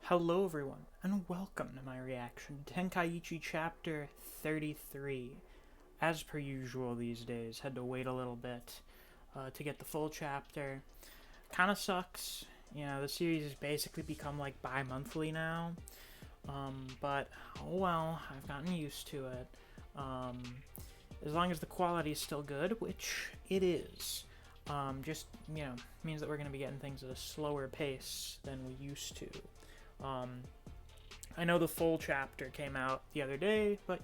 Hello everyone, and welcome to my reaction to Tenkaichi Chapter 33. As per usual these days, had to wait a little bit to get the full chapter. Kinda sucks, the series has basically become like bi-monthly now. But, oh well, I've gotten used to it. As long as the quality is still good, which it is. Just, means that we're going to be getting things at a slower pace than we used to. I know the full chapter came out the other day, but,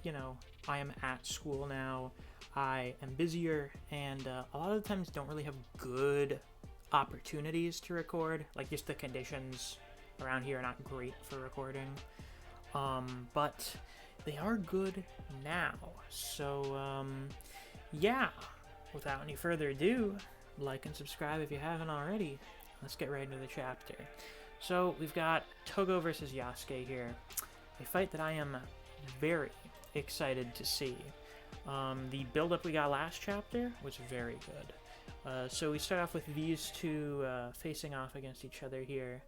I am at school now. I am busier, and a lot of the times don't really have good opportunities to record. Like, just the conditions around here are not great for recording. But they are good now. So, yeah. Without any further ado, like and subscribe if you haven't already. Let's get right into the chapter. So, we've got Togo versus Yasuke here. A fight that I am very excited to see. The build-up we got last chapter was very good. So we start off with these two facing off against each other here.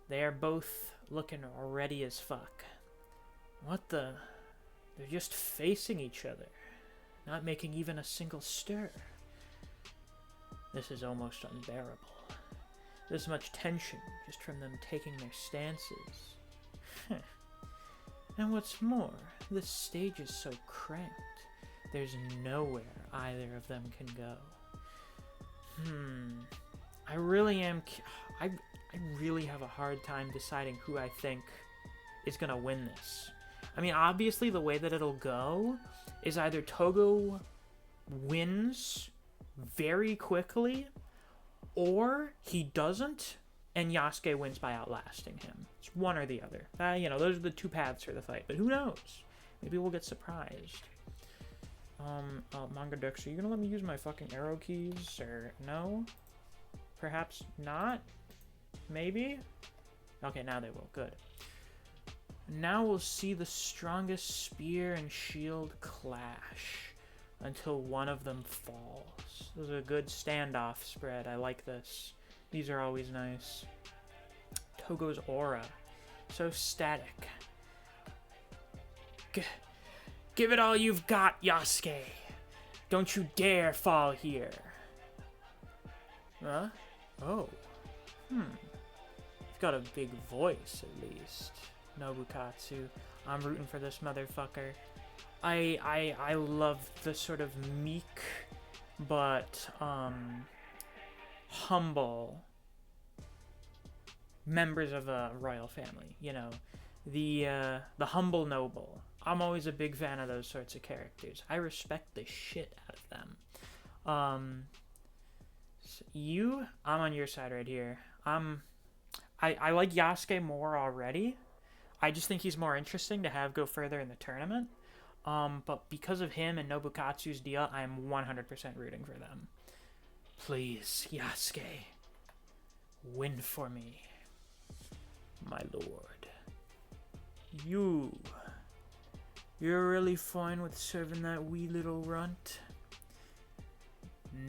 They are both looking ready as fuck. What the? They're just facing each other, not making even a single stir. This is almost unbearable. This much tension just from them taking their stances. And what's more, the stage is so cramped. There's nowhere either of them can go. I really have a hard time deciding who I think is gonna win this. I mean, obviously the way that it'll go is either Togo wins very quickly, or he doesn't, and Yasuke wins by outlasting him. It's one or the other. Those are the two paths for the fight, but who knows? Maybe we'll get surprised. Manga Dex, are you gonna let me use my fucking arrow keys, or no? Perhaps not? Maybe? Okay, now they will. Good. Now we'll see the strongest spear and shield clash until one of them falls. This is a good standoff spread. I like this. These are always nice. Togo's aura. So static. Give it all you've got, Yasuke. Don't you dare fall here. Huh? Oh. You've got a big voice, at least. Nobukatsu. I'm rooting for this motherfucker. I love the sort of meek but humble members of a royal family, the humble noble. I'm always a big fan of those sorts of characters. I respect the shit out of them. I'm on your side right here. I like Yasuke more already. I just think he's more interesting to have go further in the tournament. But because of him and Nobukatsu's deal, I'm 100% rooting for them. Please, Yasuke, win for me, my lord. You're really fine with serving that wee little runt?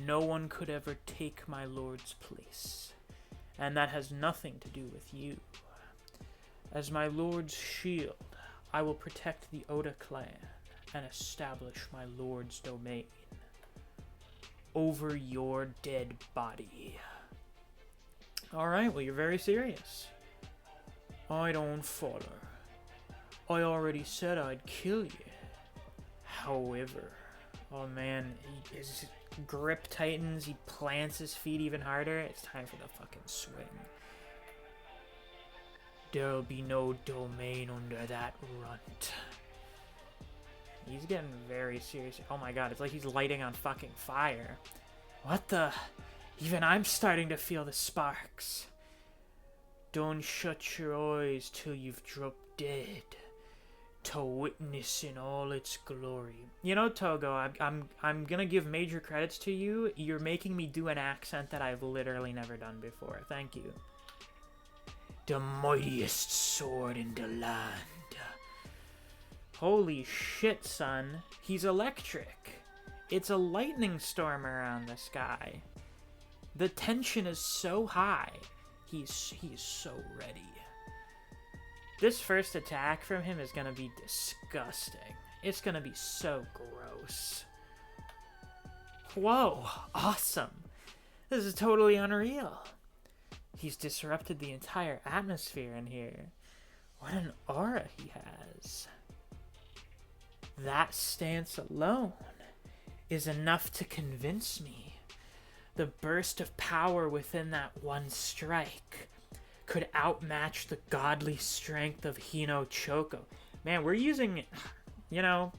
No one could ever take my lord's place, and that has nothing to do with you. As my lord's shield, I will protect the Oda clan and establish my lord's domain over your dead body. Alright, well, you're very serious. I don't follow. I already said I'd kill you. However, oh man, his grip tightens, he plants his feet even harder. It's time for the fucking swing. There'll be no domain under that runt. He's getting very serious. Oh my god, it's like he's lighting on fucking fire. What the? Even I'm starting to feel the sparks. Don't shut your eyes till you've dropped dead to witness in all its glory. Togo, I'm gonna give major credits to you. You're making me do an accent that I've literally never done before. Thank you. The mightiest sword in the land. Holy shit, son. He's electric. It's a lightning storm around this guy. The tension is so high. He's so ready. This first attack from him is gonna be disgusting. It's gonna be so gross. Whoa, awesome. This is totally unreal. He's disrupted the entire atmosphere in here. What an aura he has. That stance alone is enough to convince me. The burst of power within that one strike could outmatch the godly strength of Hino Choko. Man, we're using, you know,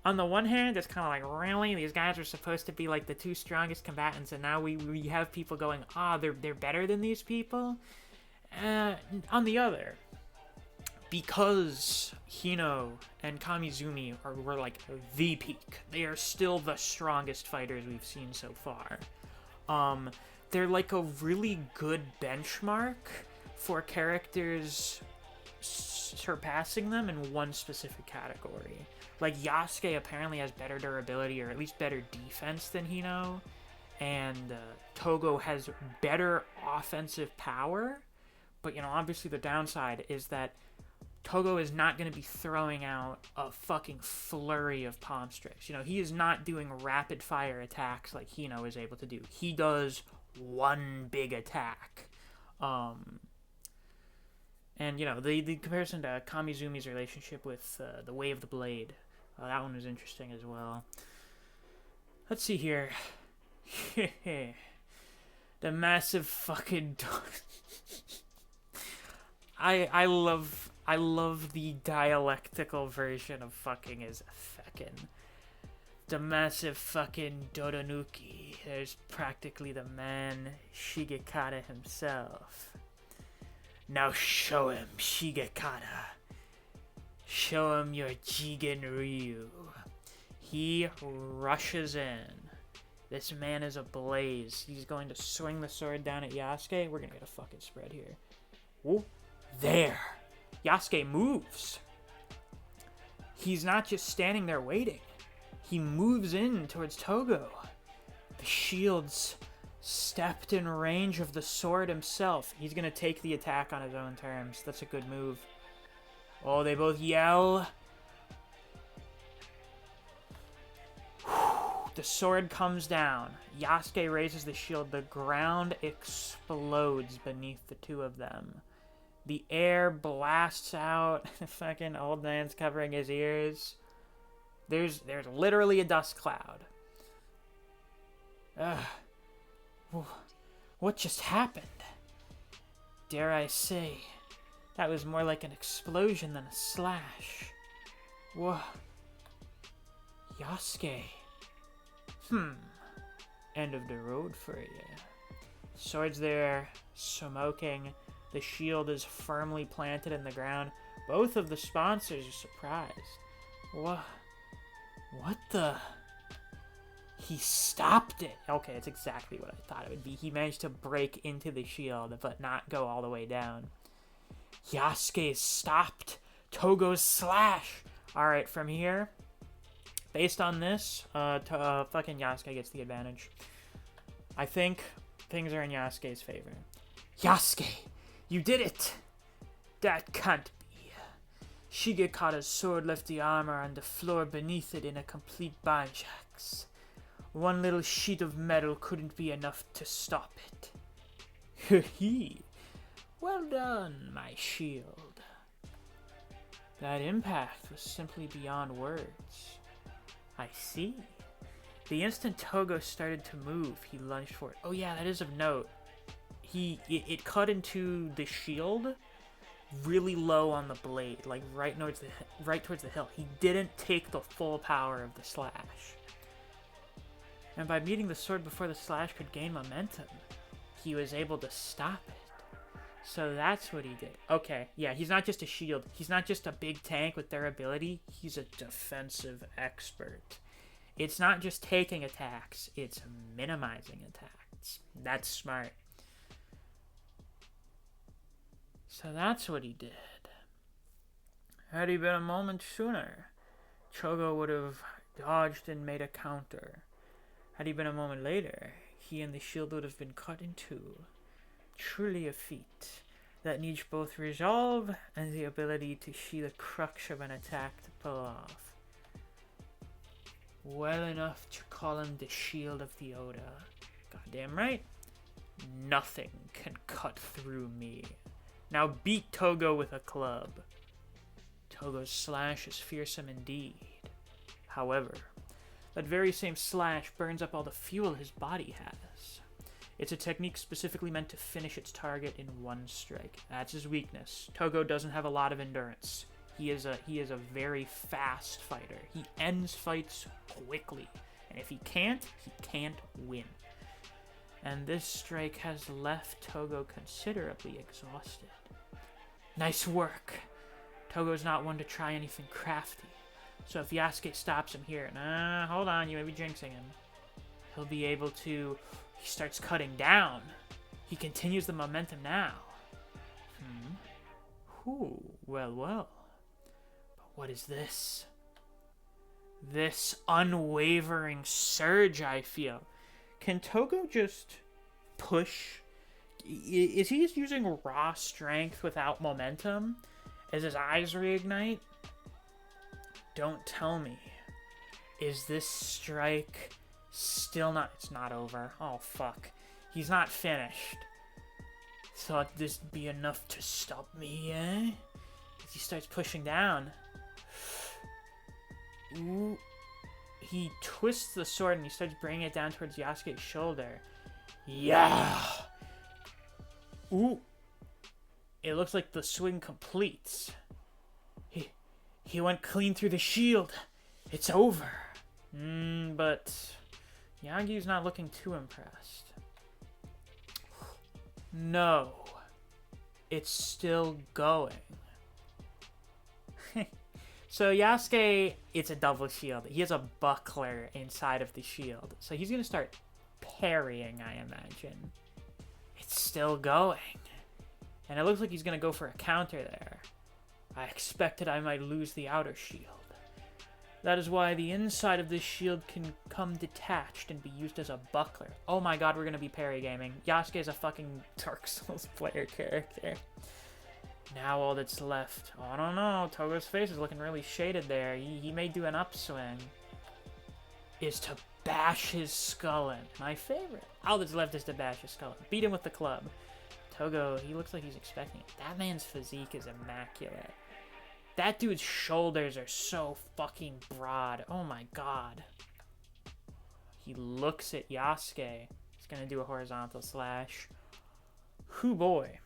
on the one hand, it's kind of like, really? These guys are supposed to be like the two strongest combatants, and now we have people going, they're better than these people? On the other, because Hino and Kamizumi were like the peak, they are still the strongest fighters we've seen so far. They're like a really good benchmark for characters surpassing them in one specific category. Like, Yasuke apparently has better durability, or at least better defense than Hino, and Togo has better offensive power, but, you know, obviously the downside is that Togo is not going to be throwing out a fucking flurry of palm strikes. You know, he is not doing rapid fire attacks like Hino is able to do. He does one big attack. And, you know, the comparison to Kamizumi's relationship with the Way of the Blade, that one was interesting as well. Let's see here. The massive fucking... I love the dialectical version of fucking is feckin'. The massive fucking Dodonuki. There's practically the man Shigekata himself. Now show him, Shigekata. Show him your Jigen Ryu. He rushes in. This man is ablaze. He's going to swing the sword down at Yasuke. We're gonna get a fucking spread here. Whoa. There. Yasuke moves. He's not just standing there waiting. He moves in towards Togo. The shield's stepped in range of the sword himself. He's going to take the attack on his own terms. That's a good move. Oh, they both yell. The sword comes down. Yasuke raises the shield. The ground explodes beneath the two of them. The air blasts out. Fucking old man's covering his ears. There's literally a dust cloud. What just happened? Dare I say, that was more like an explosion than a slash. Whoa. Yasuke. End of the road for you. Sword's there, smoking. The shield is firmly planted in the ground. Both of the sponsors are surprised. What the? He stopped it. Okay, it's exactly what I thought it would be. He managed to break into the shield, but not go all the way down. Yasuke stopped Togo's slash. Alright, from here, based on this, fucking Yasuke gets the advantage. I think things are in Yasuke's favor. Yasuke, you did it! That can't be. Shigekata's sword left the armor on the floor beneath it in a complete banjax. One little sheet of metal couldn't be enough to stop it. Hee. Well done, my shield. That impact was simply beyond words. I see. The instant Togo started to move, he lunged for it. Oh yeah, that is of note. It cut into the shield really low on the blade, like right towards the hilt. He didn't take the full power of the slash. And by meeting the sword before the slash could gain momentum, he was able to stop it. So that's what he did. Okay, yeah, he's not just a shield. He's not just a big tank with durability. He's a defensive expert. It's not just taking attacks, it's minimizing attacks. That's smart. So that's what he did. Had he been a moment sooner, Chogo would have dodged and made a counter. Had he been a moment later, he and the shield would have been cut in two. Truly a feat that needs both resolve and the ability to see the crux of an attack to pull off. Well enough to call him the Shield of the Oda. Goddamn right. Nothing can cut through me. Now beat Togo with a club. Togo's slash is fearsome indeed. However, that very same slash burns up all the fuel his body has. It's a technique specifically meant to finish its target in one strike. That's his weakness. Togo doesn't have a lot of endurance. He is a very fast fighter. He ends fights quickly. And if he can't win. And this strike has left Togo considerably exhausted. Nice work. Togo's not one to try anything crafty. So if Yasuke stops him here, hold on, you may be jinxing him. He'll be able to... He starts cutting down. He continues the momentum now. Well. But what is this? This unwavering surge I feel. Can Togo just push? Is he just using raw strength without momentum? As his eyes reignite? Don't tell me. Is this strike still not... It's not over. Oh, fuck. He's not finished. Thought this be enough to stop me, eh? As he starts pushing down. Ooh. He twists the sword and he starts bringing it down towards Yasuke's shoulder. Yeah! Ooh. It looks like the swing completes. He went clean through the shield. It's over. But Yagi's not looking too impressed. No. It's still going. So Yasuke, it's a double shield. He has a buckler inside of the shield. So he's going to start parrying, I imagine. It's still going. And it looks like he's going to go for a counter there. I expected I might lose the outer shield. That is why the inside of this shield can come detached and be used as a buckler. Oh my god, we're going to be parry gaming. Yasuke is a fucking Dark Souls player character. Now all that's left... Oh, I don't know. Togo's face is looking really shaded there. He may do an upswing. Is to bash his skull in. My favorite. All that's left is to bash his skull in. Beat him with the club. Togo, he looks like he's expecting it. That man's physique is immaculate. That dude's shoulders are so fucking broad. Oh my god. He looks at Yasuke. He's gonna do a horizontal slash. Hoo boy.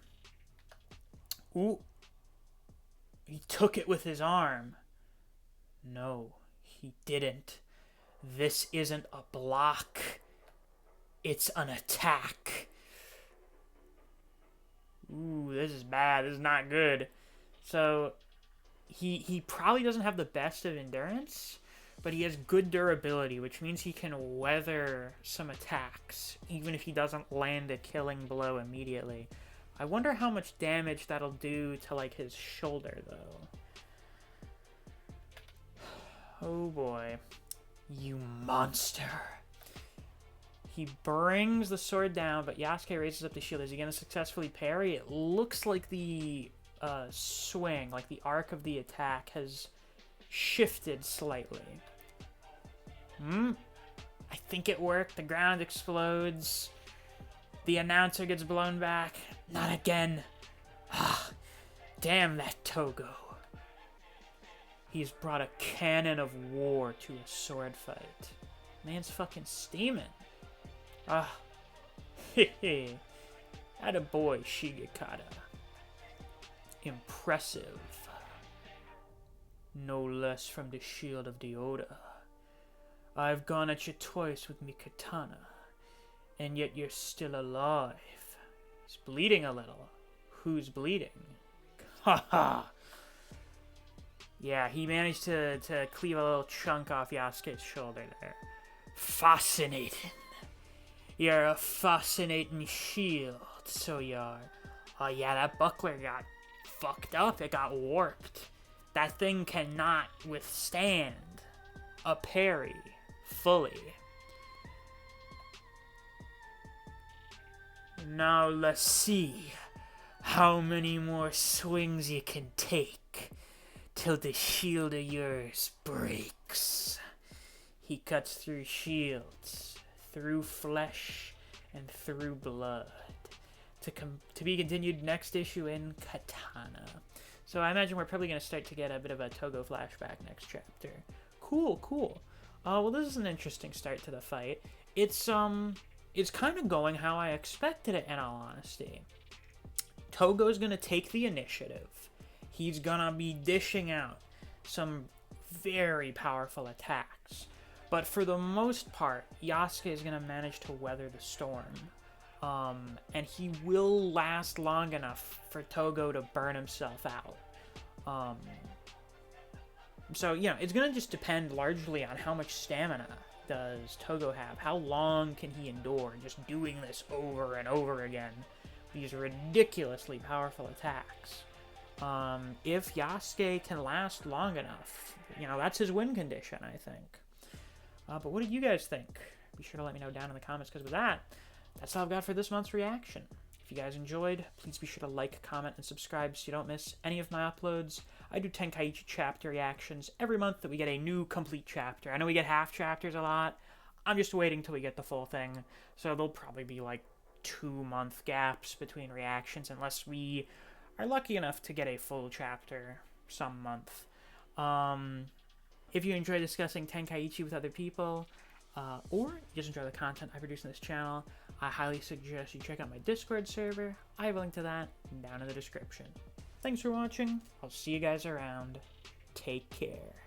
Ooh. He took it with his arm. No, he didn't. This isn't a block. It's an attack. Ooh, this is bad. This is not good. So, he probably doesn't have the best of endurance, but he has good durability, which means he can weather some attacks, even if he doesn't land a killing blow immediately. I wonder how much damage that'll do to, like, his shoulder, though. Oh, boy. You monster. He brings the sword down, but Yasuke raises up the shield. Is he going to successfully parry? It looks like the swing, like the arc of the attack, has shifted slightly. I think it worked. The ground explodes. The announcer gets blown back. Not again. Ah, damn that Togo. He's brought a cannon of war to a sword fight. Man's fucking steaming. Ah, hehe. Attaboy, Shigekata. Impressive. No less from the shield of the Oda. I've gone at you twice with me katana, and yet you're still alive. He's bleeding a little. Who's bleeding? Ha ha! Yeah, he managed to cleave a little chunk off Yasuke's shoulder there. Fascinating. You're a fascinating shield, so you are. Oh yeah, that buckler got fucked up. It got warped. That thing cannot withstand a parry fully. Now let's see how many more swings you can take till the shield of yours breaks. He cuts through shields, through flesh, and through blood. To be continued next issue in Katana. So I imagine we're probably going to start to get a bit of a Togo flashback next chapter. Cool, cool. Well, this is an interesting start to the fight. It's kind of going how I expected it, in all honesty. Togo's going to take the initiative. He's going to be dishing out some very powerful attacks. But for the most part, Yasuke is going to manage to weather the storm. And he will last long enough for Togo to burn himself out. So, it's going to just depend largely on how much stamina does Togo have. How long can he endure just doing this over and over again? These ridiculously powerful attacks. If Yasuke can last long enough, that's his win condition, I think. But what do you guys think? Be sure to let me know down in the comments, because with that, that's all I've got for this month's reaction. If you guys enjoyed, please be sure to like, comment, and subscribe so you don't miss any of my uploads. I do Tenkaichi chapter reactions every month that we get a new complete chapter. I know we get half chapters a lot. I'm just waiting till we get the full thing. So there'll probably be like 2-month gaps between reactions unless we are lucky enough to get a full chapter some month. If you enjoy discussing Tenkaichi with other people, or you just enjoy the content I produce on this channel, I highly suggest you check out my Discord server. I have a link to that down in the description. Thanks for watching. I'll see you guys around. Take care.